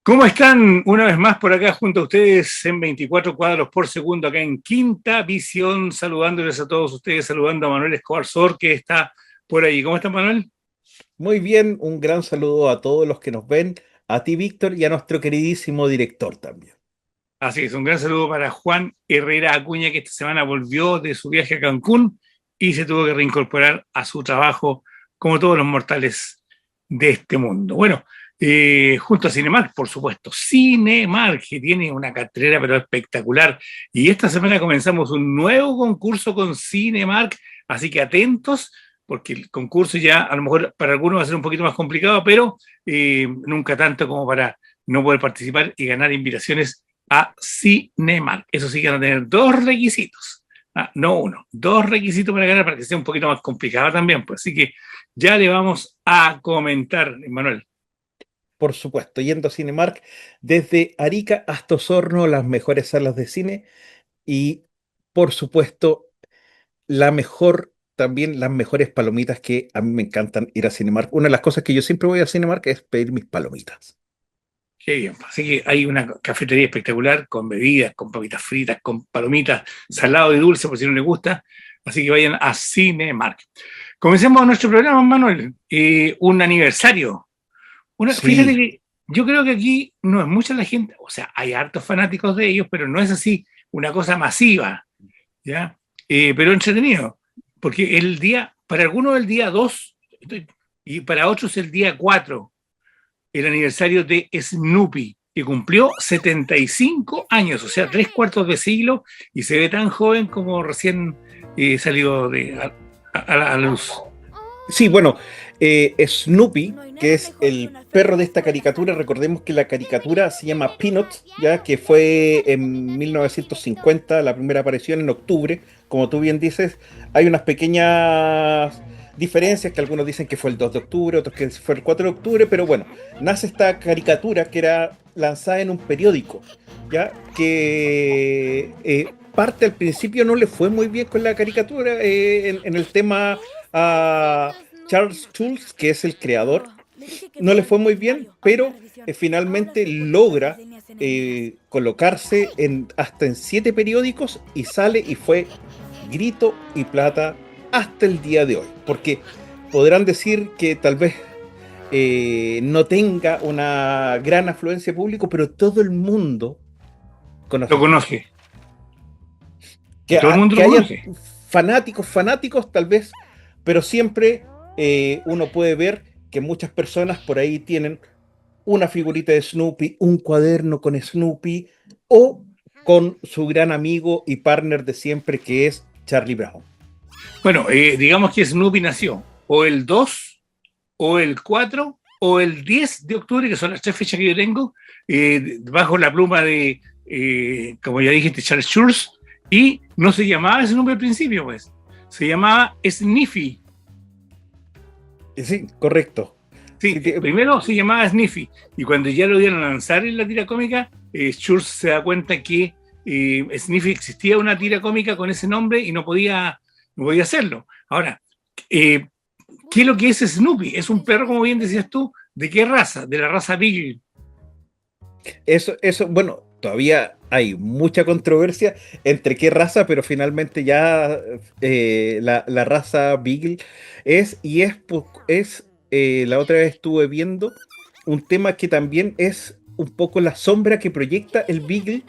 ¿Cómo están? Una vez más por acá junto a ustedes en 24 cuadros por segundo, acá en Quinta Visión, saludándoles a todos ustedes, saludando a Manuel Escobar Sor, que está por ahí. ¿Cómo está Manuel? Muy bien, un gran saludo a todos los que nos ven, a ti, Víctor, y a nuestro queridísimo director también. Así es, un gran saludo para Juan Herrera Acuña, que esta semana volvió de su viaje a Cancún y se tuvo que reincorporar a su trabajo como todos los mortales de este mundo. Bueno, junto a Cinemark, por supuesto. Cinemark, que tiene una cartelera pero espectacular. Y esta semana comenzamos un nuevo concurso con Cinemark, así que atentos, porque el concurso ya a lo mejor para algunos va a ser un poquito más complicado, pero nunca tanto como para no poder participar y ganar invitaciones a Cinemark. Eso sí que van a tener dos requisitos. No uno, dos requisitos para ganar para que sea un poquito más complicado también. Pues así que ya le vamos a comentar, Manuel. Por supuesto, yendo a Cinemark, desde Arica hasta Osorno, las mejores salas de cine y, por supuesto, también las mejores palomitas que a mí me encantan ir a Cinemark. Una de las cosas que yo siempre voy a Cinemark es pedir mis palomitas. Qué bien. Así que hay una cafetería espectacular con bebidas, con papitas fritas, con palomitas, salado y dulce, por si no les gusta. Así que vayan a Cinemark. Comencemos nuestro programa, Manuel. Un aniversario. Fíjate Sí, que yo creo que aquí no es mucha la gente, o sea, hay hartos fanáticos de ellos, pero no es así una cosa masiva, ¿ya? Pero entretenido, porque el día, para algunos el día 2 y para otros el día 4 el aniversario de Snoopy, que cumplió 75 años, o sea, tres cuartos de siglo, y se ve tan joven como recién salió a la luz. sí, bueno, Snoopy, que es el perro de esta caricatura, recordemos que la caricatura se llama Peanuts, ya que fue en 1950 la primera aparición en octubre, como tú bien dices, hay unas pequeñas diferencias que algunos dicen que fue el 2 de octubre, otros que fue el 4 de octubre, pero bueno, nace esta caricatura que era lanzada en un periódico, ya que parte al principio no le fue muy bien con la caricatura en el tema a Charles Schulz, que es el creador, no le fue muy bien, pero finalmente logra colocarse hasta en 7 periódicos y sale y fue grito y plata hasta el día de hoy. Porque podrán decir que tal vez no tenga una gran afluencia de público, pero todo el mundo conoce Lo Snoopy. conoce, todo el mundo Que lo hayan conoce. fanáticos tal vez, pero siempre uno puede ver que muchas personas por ahí tienen una figurita de Snoopy, un cuaderno con Snoopy o con su gran amigo y partner de siempre que es Charlie Brown. Bueno, digamos que Snoopy nació o el 2 o el 4 o el 10 de octubre, que son las tres fechas que yo tengo, bajo la pluma de, como ya dijiste, Charles Schulz, y no se llamaba ese nombre al principio, pues, se llamaba Sniffy. Sí, correcto. Sí, Sí, primero se llamaba Sniffy, y cuando ya lo dieron a lanzar en la tira cómica, Schulz se da cuenta que Sniffy existía una tira cómica con ese nombre y no podía hacerlo. Ahora, eh, ¿qué es lo que es Snoopy? Es un perro, como bien decías tú, ¿de qué raza? De la raza Beagle. bueno, todavía hay mucha controversia entre qué raza, pero finalmente ya la raza Beagle la otra vez estuve viendo un tema que también es un poco la sombra que proyecta el Beagle,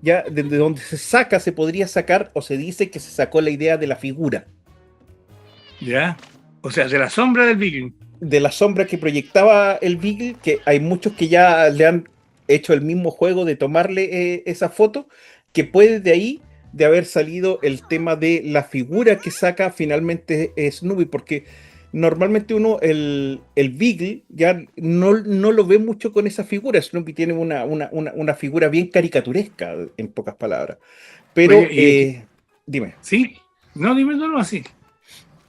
ya desde donde se podría sacar o se dice que se sacó la idea de la figura, ¿Ya? O sea, de la sombra del Beagle. de la sombra que proyectaba el Beagle, que hay muchos que ya le han hecho el mismo juego de tomarle esa foto, que puede de ahí de haber salido el tema de la figura que saca finalmente Snoopy, porque normalmente el Beagle ya no lo ve mucho con esa figura. Snoopy tiene una figura bien caricaturesca, en pocas palabras. Oye, Pero, y aquí, dime. ¿sí? No, dime tú, no, así.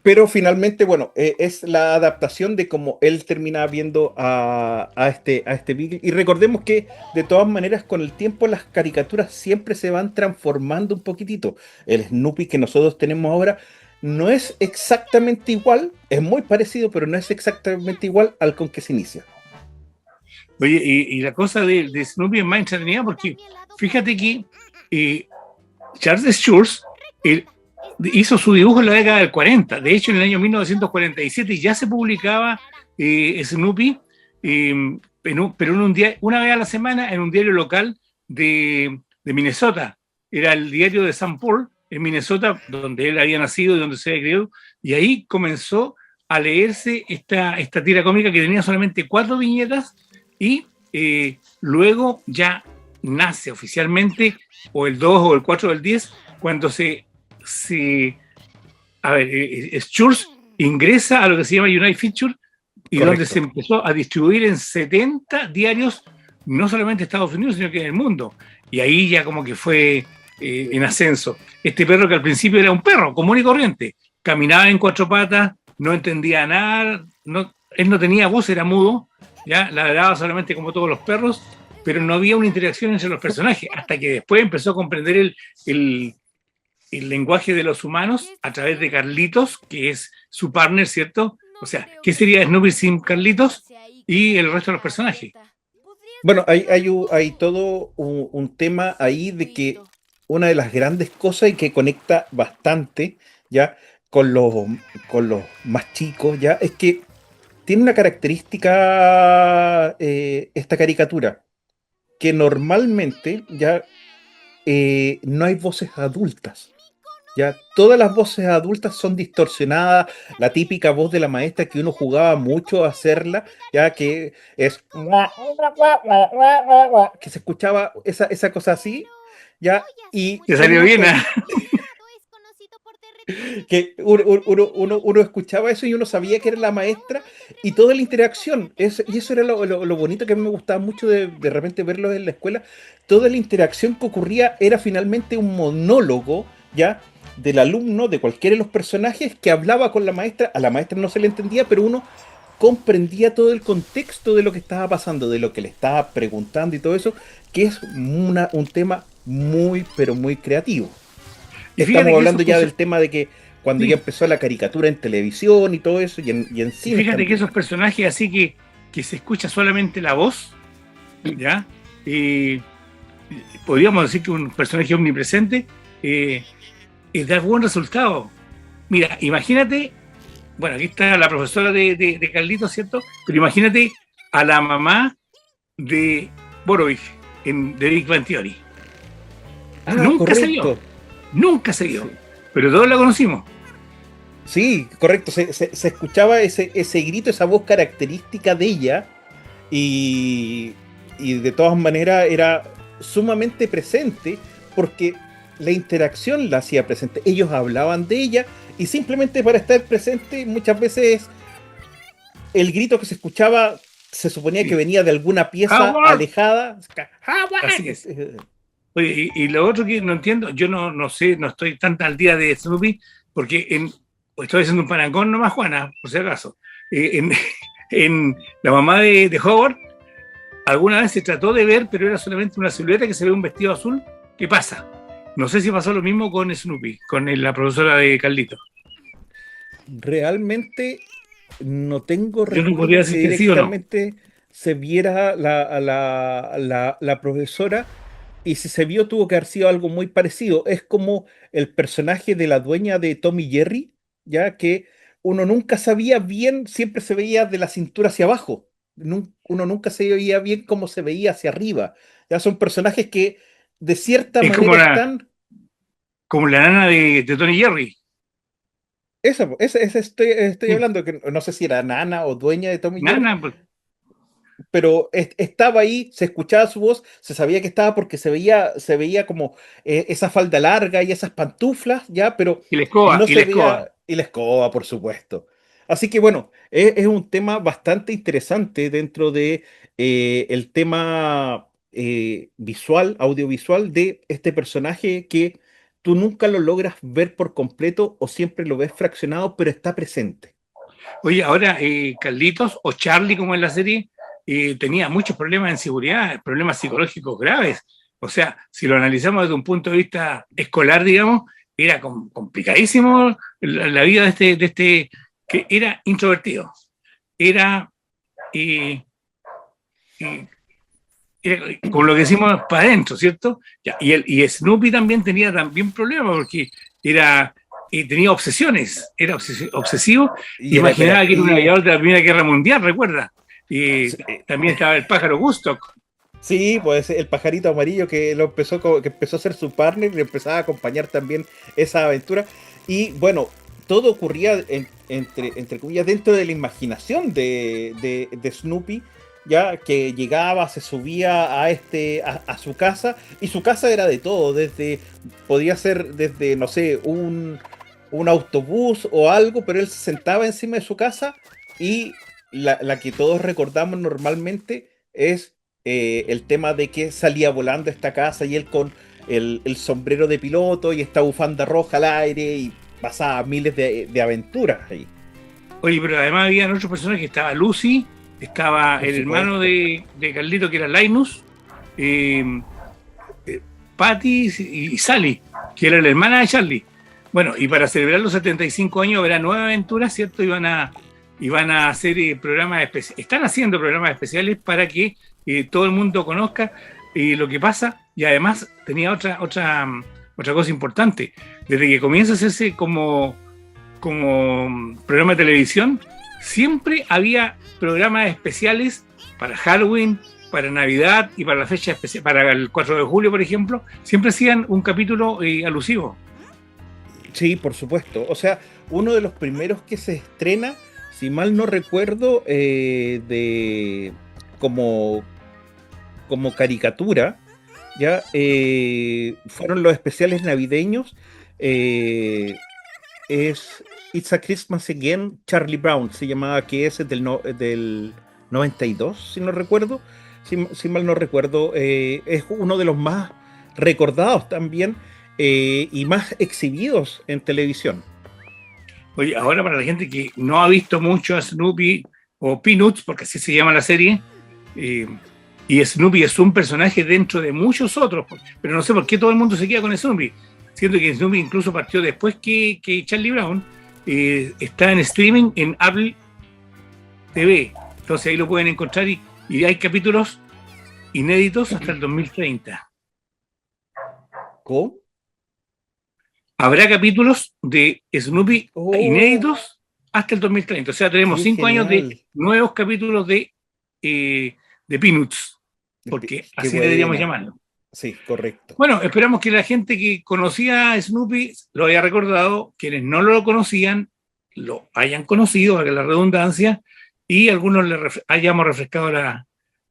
Pero finalmente, bueno, es la adaptación de cómo él termina viendo a este Beagle. Y recordemos que, de todas maneras, con el tiempo las caricaturas siempre se van transformando un poquitito. El Snoopy que nosotros tenemos ahora no es exactamente igual, es muy parecido, pero no es exactamente igual al con que se inicia. Oye, y la cosa de Snoopy es más entretenida porque fíjate que Charles Schulz hizo su dibujo en la década del 40. De hecho, en el año 1947 ya se publicaba Snoopy, pero una vez a la semana en un diario local de Minnesota. Era el diario de St. Paul, en Minnesota, donde él había nacido y donde se había criado. Y ahí comenzó a leerse esta tira cómica que tenía solamente 4 viñetas y luego ya nace oficialmente o el 2 o el 4 del 10 cuando Schurz ingresa a lo que se llama United Feature y correcto, donde se empezó a distribuir en 70 diarios, no solamente en Estados Unidos, sino que en el mundo. Y ahí ya como que fue en ascenso. Este perro que al principio era un perro común y corriente, caminaba en 4 patas, no entendía nada, él no tenía voz, era mudo, ya ladraba solamente como todos los perros, pero no había una interacción entre los personajes, hasta que después empezó a comprender el lenguaje de los humanos a través de Carlitos, que es su partner, ¿cierto? O sea, ¿qué sería Snoopy sin Carlitos y el resto de los personajes? Bueno, hay todo un tema ahí de que una de las grandes cosas y que conecta bastante ya con los más chicos, ya es que tiene una característica esta caricatura, que normalmente ya no hay voces adultas. Ya todas las voces adultas son distorsionadas, la típica voz de la maestra que uno jugaba mucho a hacerla, ya que es que se escuchaba esa cosa así, ya, y te salió bien, ¿eh? Que uno escuchaba eso y uno sabía que era la maestra y toda la interacción, y eso era lo bonito que a mí me gustaba mucho de repente verlo en la escuela, toda la interacción que ocurría era finalmente un monólogo, ¿ya? Del alumno, de cualquiera de los personajes que hablaba con la maestra, a la maestra no se le entendía, pero uno comprendía todo el contexto de lo que estaba pasando, de lo que le estaba preguntando y todo eso, que es un tema muy, pero muy creativo. Estamos hablando ya del tema de que cuando ya empezó la caricatura en televisión y todo eso, y en cine. Fíjate también, que esos personajes así que se escucha solamente la voz, ¿ya? Podríamos decir que un personaje omnipresente da buen resultado. Mira, imagínate, bueno, aquí está la profesora de Carlitos, ¿cierto? Pero imagínate a la mamá de Borovich de Big Bang Theory. Nunca se vio, sí, pero todos la conocimos. Sí, correcto, se escuchaba ese grito, esa voz característica de ella y de todas maneras era sumamente presente porque la interacción la hacía presente. Ellos hablaban de ella y simplemente para estar presente muchas veces el grito que se escuchaba se suponía que venía de alguna pieza alejada. Así es. Oye, y lo otro que no entiendo, yo no sé, no estoy tan al día de Snoopy, porque estoy haciendo un parangón nomás, Juana, por si acaso. En la mamá de Howard, alguna vez se trató de ver, pero era solamente una silueta que se ve un vestido azul. ¿Qué pasa? No sé si pasó lo mismo con Snoopy, con la profesora de Carlito. Realmente no tengo recuerdo, no podría decir que directamente sí o no se viera la profesora. Y si se vio, tuvo que haber sido algo muy parecido. Es como el personaje de la dueña de Tom y Jerry, ya que uno nunca sabía bien, siempre se veía de la cintura hacia abajo. Uno nunca se veía bien cómo se veía hacia arriba. Ya son personajes que de cierta manera como están. Como la nana de Tom y Jerry. Esa estoy hablando, que no sé si era nana o dueña de Tom y Jerry. Nana, pues. Pero estaba ahí, se escuchaba su voz, se sabía que estaba porque se veía como esa falda larga y esas pantuflas, ya, pero y la escoba, no se veía, y la escoba, por supuesto. Así que bueno, es un tema bastante interesante dentro de el tema visual, audiovisual de este personaje que tú nunca lo logras ver por completo o siempre lo ves fraccionado, pero está presente. Oye, ahora Carlitos o Charlie, como en la serie, tenía muchos problemas en seguridad, problemas psicológicos graves. O sea, si lo analizamos desde un punto de vista escolar, digamos, era complicadísimo la vida de este que era introvertido. Era y era como lo que decimos para adentro, ¿cierto? Ya, y Snoopy también tenía problemas porque tenía obsesiones, era obsesivo, Y era imaginaba que era un hiperactivo. aviador de la Primera Guerra Mundial, recuerda. Y Sí, también estaba el pájaro Gustock. sí, pues el pajarito amarillo que que empezó a ser su partner y le empezaba a acompañar también esa aventura. Y bueno, todo ocurría entre comillas dentro de la imaginación de Snoopy, ya que llegaba, se subía a su casa, y su casa era de todo, podía ser desde, no sé, un autobús o algo, pero él se sentaba encima de su casa, y la que todos recordamos normalmente es el tema de que salía volando esta casa y él con el sombrero de piloto y esta bufanda roja al aire y pasaba miles de aventuras ahí. Oye, pero además había otros personajes, estaba Lucy, estaba Por el hermano supuesto. de Carlito, que era Linus, eh, Patty y Sally, que era la hermana de Charlie. Bueno, y para celebrar los 75 años habrá nueva aventura, ¿cierto? Iban a hacer programas especiales, están haciendo programas especiales para que todo el mundo conozca lo que pasa, y además tenía otra cosa importante. Desde que comienza a hacerse como programa de televisión, siempre había programas especiales para Halloween, para Navidad y para la fecha especial, para el 4 de julio, por ejemplo, siempre hacían un capítulo alusivo. Sí, por supuesto. O sea, uno de los primeros que se estrena, si mal no recuerdo, como, como caricatura, ya fueron los especiales navideños. eh, es It's a Christmas Again, Charlie Brown se llamaba, que es del 92, si no recuerdo, si mal no recuerdo. Es uno de los más recordados también, y más exhibidos en televisión. Oye, ahora para la gente que no ha visto mucho a Snoopy o Peanuts, porque así se llama la serie, eh, y Snoopy es un personaje dentro de muchos otros, pero no sé por qué todo el mundo se queda con Snoopy, siendo que Snoopy incluso partió después que Charlie Brown. Está en streaming en Apple TV, entonces ahí lo pueden encontrar, y hay capítulos inéditos hasta el 2030. ¿Cómo? Habrá capítulos de Snoopy Oh, inéditos hasta el 2030. O sea, tenemos qué 5 años de genial. nuevos capítulos de Peanuts, porque Qué así deberíamos buena. llamarlo. Sí, correcto. Bueno, esperamos que la gente que conocía a Snoopy lo haya recordado, quienes no lo conocían lo hayan conocido, para que la redundancia, y algunos hayamos refrescado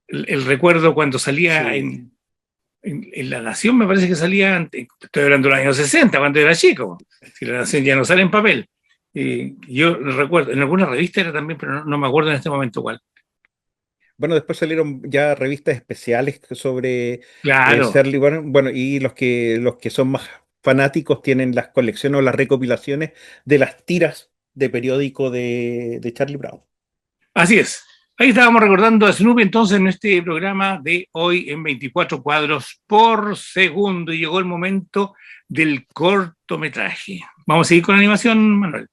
el recuerdo cuando salía Sí. en La Nación. Me parece que salía, estoy hablando de los años 60, cuando era chico, si La Nación ya no sale en papel. Yo recuerdo, en alguna revista era también, pero no me acuerdo en este momento cuál. Bueno, después salieron ya revistas especiales sobre Claro, Charlie Brown. Bueno, y los que son más fanáticos tienen las colecciones o las recopilaciones de las tiras de periódico de Charlie Brown. así es. Ahí estábamos recordando a Snoopy entonces en este programa de hoy en 24 cuadros por segundo, y llegó el momento del cortometraje. Vamos a seguir con la animación, Manuel.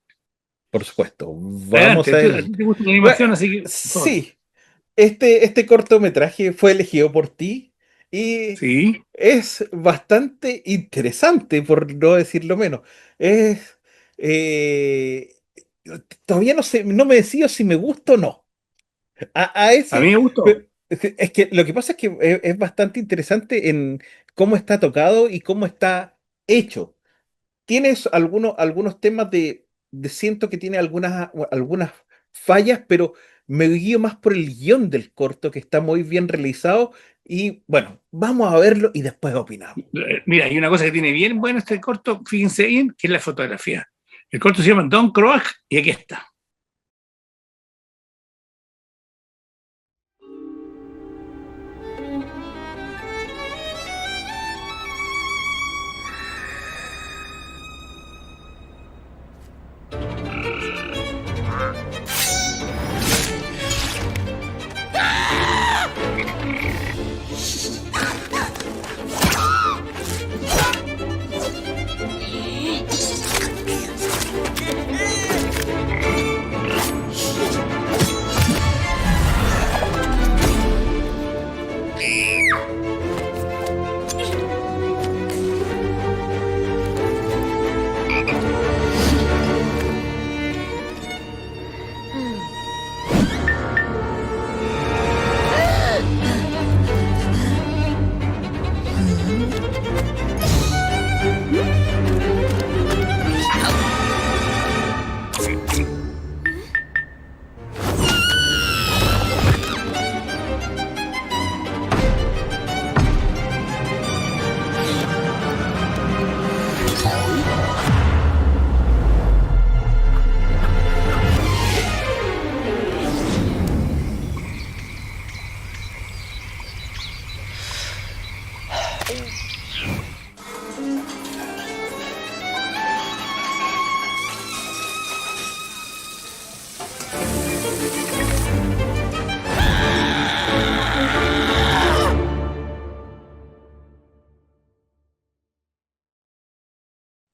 Por supuesto. Vamos Adelante, a a ver. ti te gusta la Bueno, animación, así que, por favor. sí, este cortometraje fue elegido por ti y Sí, es bastante interesante, por no decirlo menos. Es, eh, todavía no sé, no me decido si me gusta o no. A a mí ese, me gustó. es que lo que pasa es que es bastante interesante en cómo está tocado y cómo está hecho. Tienes algunos temas siento que tiene algunas fallas, pero me guío más por el guión del corto, que está muy bien realizado. Y bueno, vamos a verlo y después opinamos. Mira, hay una cosa que tiene bien bueno este corto, fíjense bien, que es la fotografía. El corto se llama Don Croak y aquí está.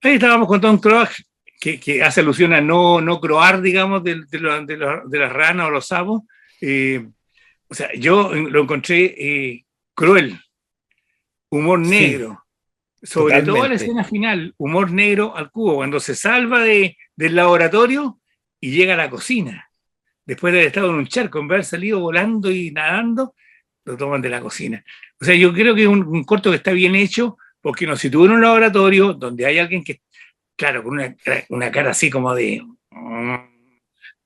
Ahí estábamos con Tom Cruise, que hace alusión a no croar, digamos, de las ranas o los sapos. Eh, o sea, yo lo encontré cruel, humor Sí, negro, sobre todo la totalmente. escena final, humor negro al cubo, cuando se salva del laboratorio y llega a la cocina. Después de haber estado en un charco, en vez de haber salido volando y nadando, lo toman de la cocina. O sea, yo creo que es un corto que está bien hecho, porque nos sitúa en un laboratorio donde hay alguien que, claro, con una cara así como de...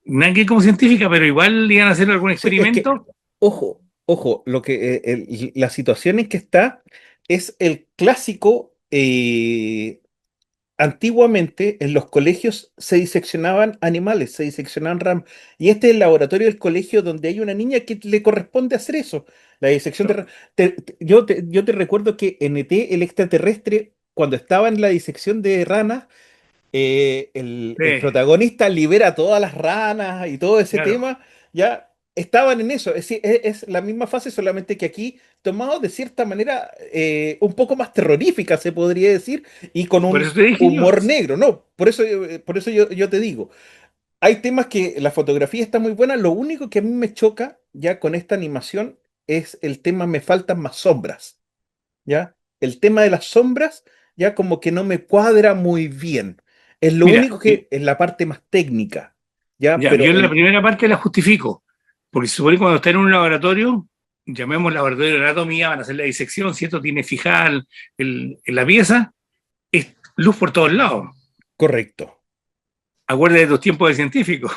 Nadie como científica, pero igual iban a hacer algún Sí, es que, experimento. ojo, la situación en que está es el clásico. Antiguamente en los colegios se diseccionaban animales, se diseccionaban ramas. Y este es el laboratorio del colegio donde hay una niña que le corresponde hacer eso, la disección de ramas. Yo te recuerdo que en ET, el extraterrestre, cuando estaba en la disección de ranas, el Sí, protagonista libera todas las ranas y todo ese claro. tema, ya estaban en eso. Es, decir, es la misma fase, solamente que aquí tomado de cierta manera un poco más terrorífica, se podría decir, y con Por un eso te dije yo. humor negro, ¿no? Por eso yo te digo, hay temas que la fotografía está muy buena, lo único que a mí me choca ya con esta animación es el tema me faltan más sombras. ¿Ya? El tema de las sombras ya como que no me cuadra muy bien. Es lo Mira, único que es la parte más técnica, ¿ya? ya, Pero yo en la primera parte la justifico, porque se supone que cuando está en un laboratorio, llamemos laboratorio de anatomía, van a hacer la disección, ¿cierto? Tiene fijada en la pieza, es luz por todos lados. correcto. Acuérdate de tus tiempos de científico.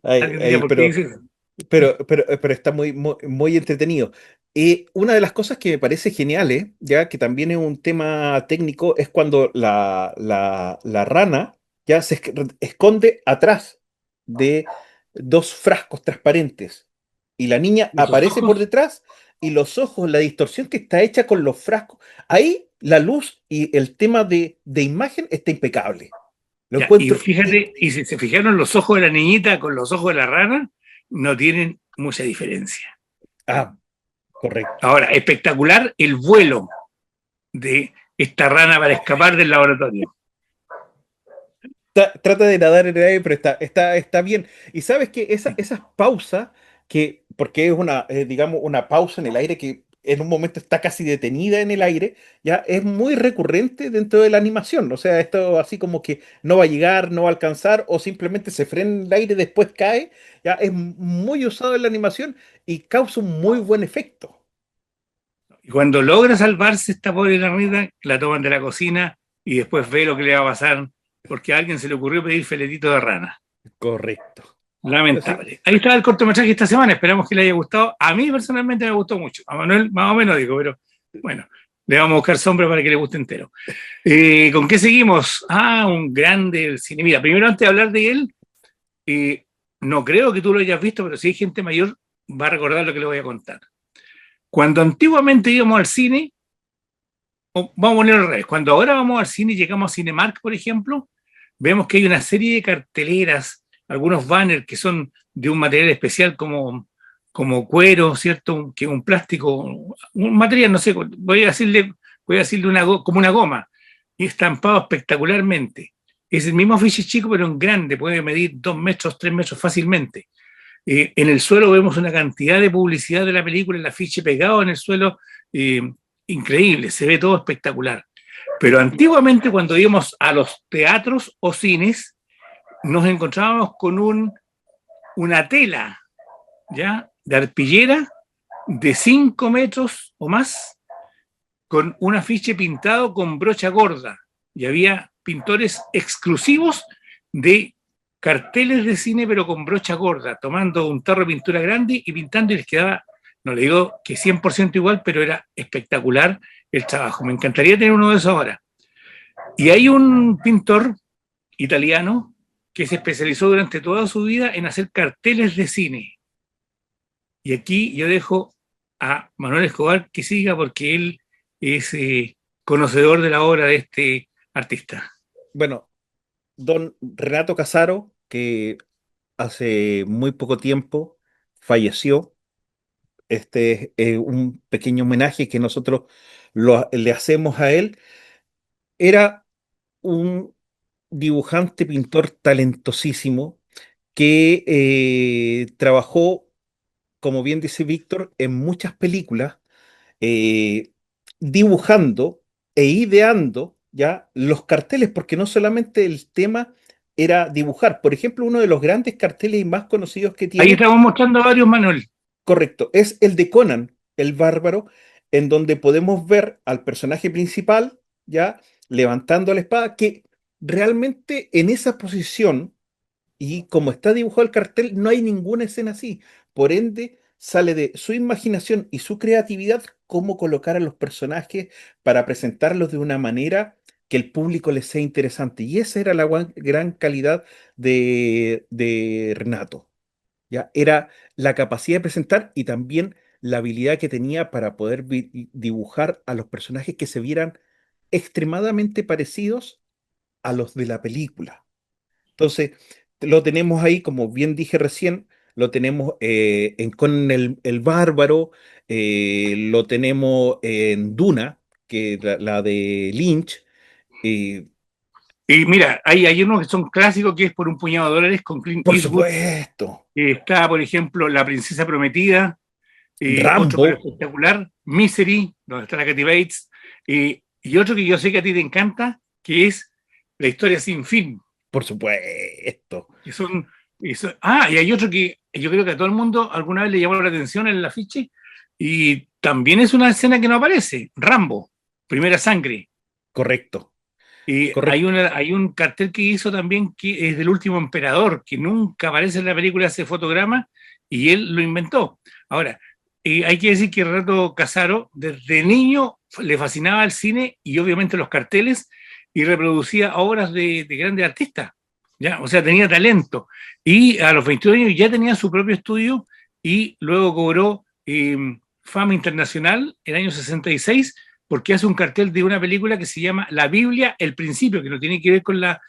Ay, Alguien diría, ay, ¿por qué dices eso? pero está muy entretenido. Una de las cosas que me parece genial, ya que también es un tema técnico, es cuando la rana ya se esconde atrás de dos frascos transparentes y la niña ¿Y tus aparece por ojos? detrás y los ojos, la distorsión que está hecha con los frascos, ahí la luz y el tema de imagen está impecable. Lo Ya, y encuentro. fíjate, y si se fijaron los ojos de la niñita con los ojos de la rana, no tienen mucha diferencia. Correcto. Ahora, espectacular el vuelo de esta rana para escapar del laboratorio. Trata de nadar en el aire, pero está bien. Y sabes que esas pausas, porque es digamos, una pausa en el aire que en un momento está casi detenida en el aire, ya es muy recurrente dentro de la animación. O sea, esto así como que no va a llegar, no va a alcanzar, o simplemente se frena en el aire, después cae, ya es muy usado en la animación y causa un muy buen efecto. Y cuando logra salvarse esta pobre ranita, la toman de la cocina y después ve lo que le va a pasar porque a alguien se le ocurrió pedir feletito de rana. Correcto. Así, Lamentable. Ahí está el cortometraje esta semana. Esperamos que le haya gustado. A mí personalmente me gustó mucho. A Manuel más o menos digo, pero bueno, le vamos a buscar sombra para que le guste entero. ¿Con qué seguimos? Ah, un grande del cine. Mira, primero antes de hablar de él, eh, no creo que tú lo hayas visto, pero si hay gente mayor va a recordar lo que le voy a contar. Cuando antiguamente íbamos al cine, vamos a ponerlo al revés, cuando ahora vamos al cine y llegamos a Cinemark, por ejemplo, vemos que hay una serie de carteleras, algunos banners que son de un material especial como cuero, ¿cierto? Que un plástico, un material, no sé, voy a decirle como una goma, y estampado espectacularmente. Es el mismo afiche chico, pero en grande, puede medir 2 metros, 3 metros fácilmente. En el suelo vemos una cantidad de publicidad de la película, el afiche pegado en el suelo, eh, increíble, se ve todo espectacular. Pero antiguamente cuando íbamos a los teatros o cines, nos encontrábamos con una tela, ¿ya? De arpillera de 5 metros o más, con un afiche pintado con brocha gorda. Y había pintores exclusivos de carteles de cine, pero con brocha gorda, tomando un tarro de pintura grande y pintando, y les quedaba, no le digo que 100% igual, pero era espectacular el trabajo. Me encantaría tener uno de esos ahora. Y hay un pintor italiano que se especializó durante toda su vida en hacer carteles de cine. Y aquí yo dejo a Manuel Escobar que siga porque él es conocedor de la obra de este artista. bueno, don Renato Casaro, que hace muy poco tiempo falleció, este es un pequeño homenaje que nosotros le hacemos a él. Era un dibujante, pintor talentosísimo que trabajó, como bien dice Víctor, en muchas películas, eh, dibujando e ideando ya los carteles, porque no solamente el tema era dibujar. Por ejemplo, uno de los grandes carteles y más conocidos que Ahí tiene, estamos mostrando varios, Manuel. correcto, es el de Conan, el bárbaro, en donde podemos ver al personaje principal ya levantando la espada, que realmente en esa posición y como está dibujado el cartel, no hay ninguna escena así. Por ende, sale de su imaginación y su creatividad cómo colocar a los personajes para presentarlos de una manera que el público les sea interesante. Y esa era la gran calidad de Renato. ¿Ya? Era la capacidad de presentar y también la habilidad que tenía para poder dibujar a los personajes que se vieran extremadamente parecidos a los de la película. Entonces, lo tenemos ahí, como bien dije recién, lo tenemos con el Bárbaro, lo tenemos en Duna, que la de Lynch, eh, Y mira, hay unos que son clásicos, que es Por un puñado de dólares con Clint por Eastwood. supuesto, Está, por ejemplo, La princesa prometida, otro Rambo, pero espectacular, Misery, donde está la Kathy Bates, y otro que yo sé que a ti te encanta, que es La historia sin fin, por supuesto, que y hay otro que yo creo que a todo el mundo alguna vez le llamó la atención en el afiche, y también es una escena que no aparece, Rambo, Primera Sangre. correcto, Y correcto. hay un cartel que hizo también que es del último emperador, que nunca aparece en la película ese fotograma, y él lo inventó. Ahora, hay que decir que Renato Casaro desde niño le fascinaba el cine y obviamente los carteles, y reproducía obras de grandes artistas. ¿Ya? O sea, tenía talento. Y a los 22 años ya tenía su propio estudio, y luego cobró fama internacional en el año 66 porque hace un cartel de una película que se llama La Biblia, el principio, que no tiene que ver con la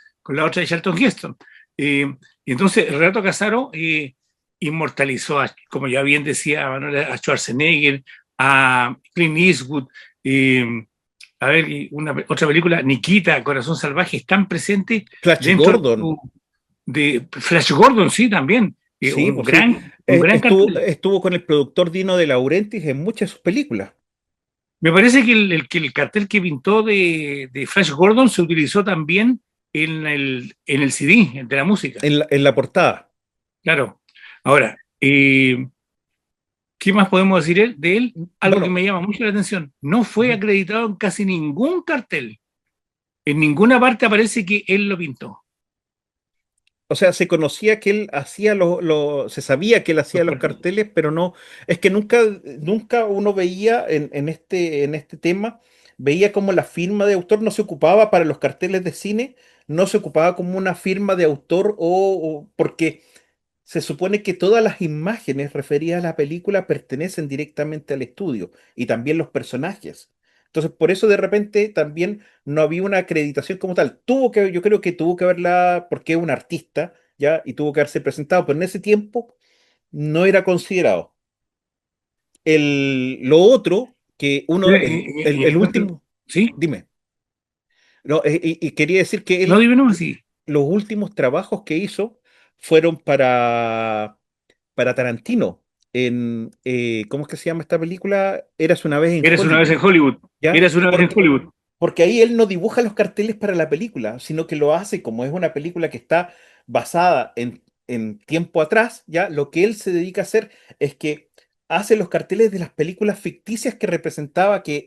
otra de Charlton Heston. Y entonces Renato Casaro inmortalizó, como ya bien decía Manuel, a Schwarzenegger, a Clint Eastwood, a ver, otra película, Nikita, Corazón Salvaje, están presentes Flash dentro Gordon, de Flash Gordon, sí, también. sí, pues sí, Un gran estuvo, cartel. estuvo con el productor Dino de Laurentiis en muchas de sus películas, Me parece que que el cartel que pintó de Flash Gordon se utilizó también en el CD de la música. en la portada. Claro. Ahora, ¿qué más podemos decir de él? Algo que Bueno, me llama mucho la atención. No fue acreditado en casi ningún cartel. En ninguna parte aparece que él lo pintó. o sea, se conocía que él hacía se sabía que él hacía Los los carteles. carteles, pero no, es que nunca uno veía en este tema, veía como la firma de autor no se ocupaba para los carteles de cine, no se ocupaba como una firma de autor porque se supone que todas las imágenes referidas a la película pertenecen directamente al estudio y también los personajes. Entonces, por eso de repente también no había una acreditación como tal. Yo creo que tuvo que haberla, porque es un artista, ¿ya? Y tuvo que haberse presentado, pero en ese tiempo no era considerado. Lo otro, que uno, el último, ¿Sí? dime, no, y quería decir que No, él, dime no, sí. los últimos trabajos que hizo fueron para Tarantino ¿cómo es que se llama esta película? Eras una vez en Eres una vez Hollywood, en Hollywood. ¿ya? Eres una vez en Hollywood. Porque ahí él no dibuja los carteles para la película, sino que lo hace como es una película que está basada en tiempo atrás, ¿ya? Lo que él se dedica a hacer es que hace los carteles de las películas ficticias que representaba que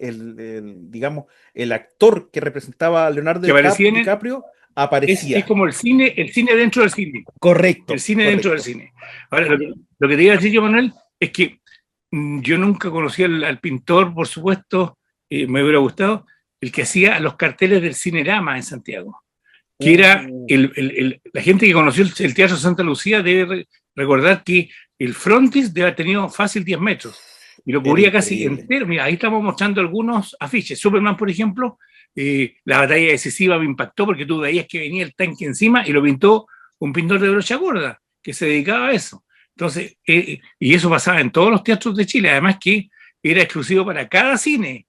digamos, el actor que representaba a Leonardo Que aparecían DiCaprio es aparecía. como el cine dentro del cine. El Correcto, cine dentro del correcto. cine. Ahora, lo que te iba a decir yo, Manuel, es que yo nunca conocí al pintor, por supuesto, me hubiera gustado, el que hacía los carteles del Cinerama en Santiago, que era Uh, la gente que conoció el Teatro Santa Lucía debe recordar que el frontis debe haber tenido fácil 10 metros y lo Era cubría casi increíble. entero. Mira, ahí estamos mostrando algunos afiches. Superman, por ejemplo, la batalla decisiva me impactó porque tú veías que venía el tanque encima y lo pintó un pintor de brocha gorda que se dedicaba a eso. Entonces, y eso pasaba en todos los teatros de Chile, además que era exclusivo para cada cine.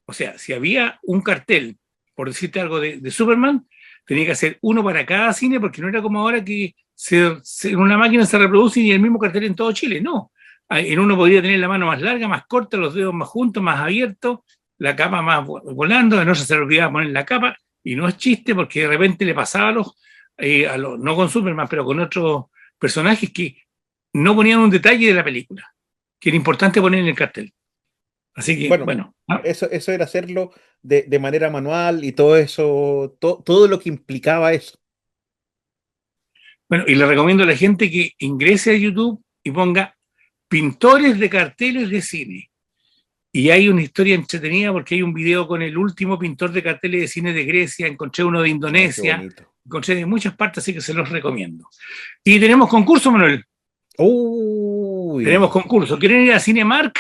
O sea, si había un cartel, por decirte algo, de Superman, tenía que hacer uno para cada cine, porque no era como ahora que en una máquina se reproduce y el mismo cartel en todo Chile, no. En uno podría tener la mano más larga, más corta, los dedos más juntos, más abiertos, la capa más volando, en otro se le olvidaba poner la capa, y no es chiste porque de repente le pasaba no con Superman, pero con otros personajes que no ponían un detalle de la película, que era importante poner en el cartel. Así que, Bueno, bueno. eso era hacerlo de manera manual y todo eso, todo lo que implicaba eso. Bueno, y le recomiendo a la gente que ingrese a YouTube y ponga pintores de carteles de cine. Y hay una historia entretenida porque hay un video con el último pintor de carteles de cine de Grecia, encontré uno de Indonesia, encontré de muchas partes, así que se los recomiendo. Y tenemos concurso, Manuel. Uy. Tenemos concurso. ¿Quieren ir a Cinemark?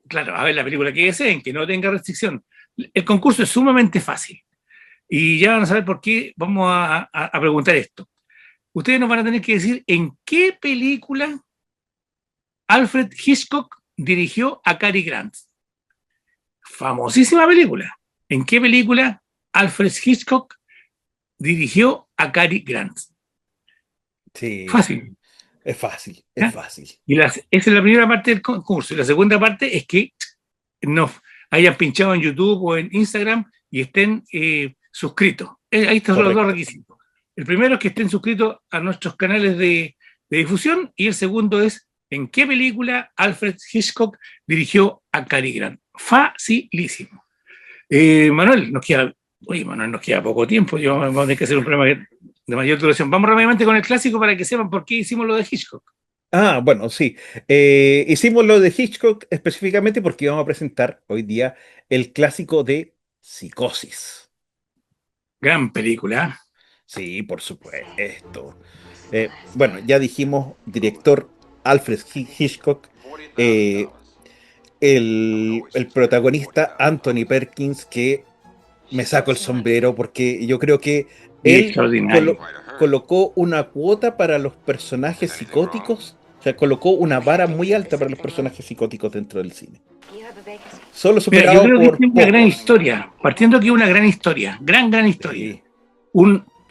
Claro, a ver la película que deseen, que no tenga restricción. El concurso es sumamente fácil. Y ya van a saber por qué vamos a preguntar esto. Ustedes nos van a tener que decir en qué película Alfred Hitchcock dirigió a Cary Grant. Famosísima película. ¿En qué película Alfred Hitchcock dirigió a Cary Grant? Sí. Fácil. Es fácil, ¿Ya? es fácil. Y esa es la primera parte del concurso. Y la segunda parte es que nos hayan pinchado en YouTube o en Instagram y estén suscritos. Ahí están los dos requisitos. El primero es que estén suscritos a nuestros canales de difusión, y el segundo es en qué película Alfred Hitchcock dirigió a Cary Grant. Facilísimo. Manuel, nos queda poco tiempo. Vamos a tener que hacer un programa de mayor duración. Vamos rápidamente con el clásico para que sepan por qué hicimos lo de Hitchcock. Bueno, sí. Hicimos lo de Hitchcock específicamente porque íbamos a presentar hoy día el clásico de Psicosis. Gran película. Sí, por supuesto. Bueno, ya dijimos, director Alfred Hitchcock, el protagonista Anthony Perkins, que me saco el sombrero porque yo creo que él colocó una cuota para los personajes psicóticos, o sea, colocó una vara muy alta para los personajes psicóticos dentro del cine. Solo superado. Mira, yo creo que es una gran historia, partiendo aquí una gran historia, gran historia. Sí.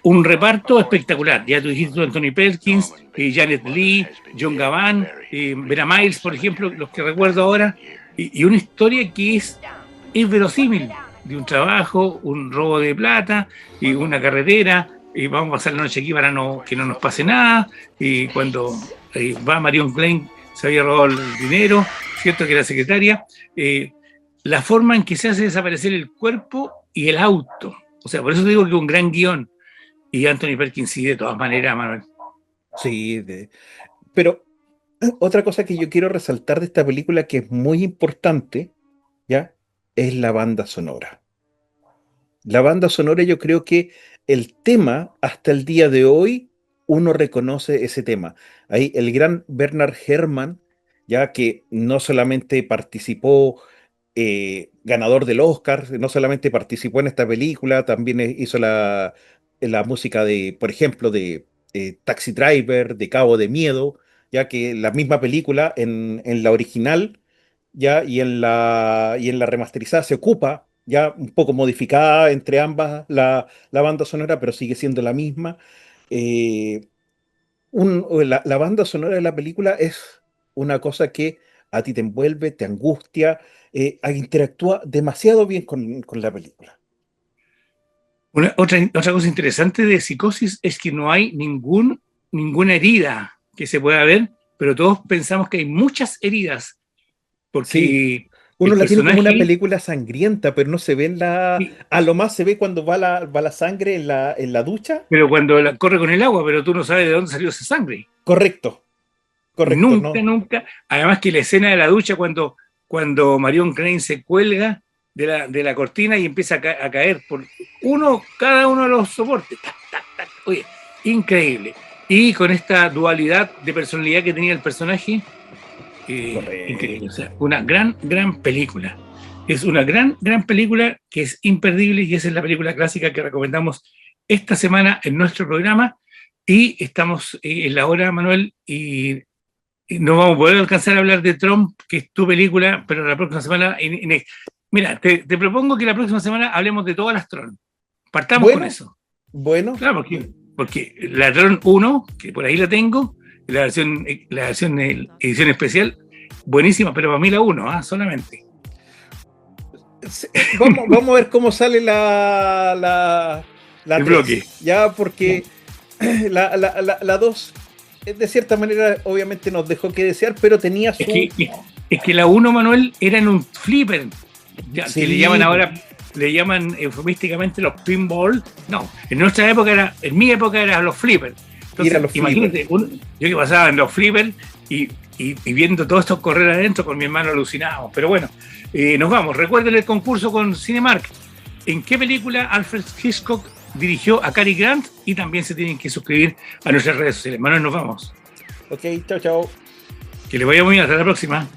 Un reparto espectacular. Ya tú dijiste Anthony Perkins, Janet Leigh, John Gavin, Vera Miles, por ejemplo, los que recuerdo ahora, y una historia que es verosímil, de un trabajo, un robo de plata, y una carretera, y vamos a pasar la noche aquí para que no nos pase nada, y cuando va Marion Klein, se había robado el dinero, cierto que era secretaria, la forma en que se hace desaparecer el cuerpo y el auto. O sea, por eso digo que es un gran guión. Y Anthony Perkins sí, de todas maneras, Manuel. Sí, pero otra cosa que yo quiero resaltar de esta película que es muy importante, ¿ya? Es la banda sonora. La banda sonora, yo creo que el tema, hasta el día de hoy, uno reconoce ese tema. Ahí el gran Bernard Herrmann, ya que no solamente participó, ganador del Oscar, no solamente participó en esta película, también hizo la música de, por ejemplo, de Taxi Driver, de Cabo de Miedo, ya que la misma película en la original, ya, y en la remasterizada se ocupa, ya un poco modificada entre ambas la banda sonora, pero sigue siendo la misma. Eh, la banda sonora de la película es una cosa que a ti te envuelve, te angustia, interactúa demasiado bien con la película. Otra cosa interesante de Psicosis es que no hay ninguna herida que se pueda ver, pero todos pensamos que hay muchas heridas, porque sí. Uno la tiene como una película sangrienta, pero no se ve sí. A lo más se ve cuando va la sangre en la ducha. Pero cuando corre con el agua, pero tú no sabes de dónde salió esa sangre. Correcto. Nunca. Además que la escena de la ducha cuando Marion Crane se cuelga de la cortina y empieza a caer por cada uno de los soportes. Oye, increíble. Y con esta dualidad de personalidad que tenía el personaje, increíble. O sea, una gran película. Es una gran película que es imperdible, y esa es la película clásica que recomendamos esta semana en nuestro programa. Y estamos en la hora, Manuel, y no vamos a poder alcanzar a hablar de Trump, que es tu película, pero la próxima semana... Mira, te propongo que la próxima semana hablemos de todas las Tron. Partamos con eso. Bueno. Claro, porque la Tron 1, que por ahí la tengo, la versión edición especial, buenísima, pero para mí la 1, solamente. Vamos a ver cómo sale la el bloque. Ya, porque la 2, de cierta manera, obviamente nos dejó que desear, pero tenía su... Es que la 1, Manuel, era en un flipper, que le llaman ahora, eufemísticamente los pinball. No, en mi época eran los flippers. Entonces, imagínate, yo que pasaba en los flippers y viendo todo esto correr adentro con mi hermano alucinado. Pero bueno, nos vamos. Recuerden el concurso con Cinemark. ¿En qué película Alfred Hitchcock dirigió a Cary Grant? Y también se tienen que suscribir a nuestras redes sociales. Manuel, nos vamos. Ok, chao. Que les vaya muy bien. Hasta la próxima.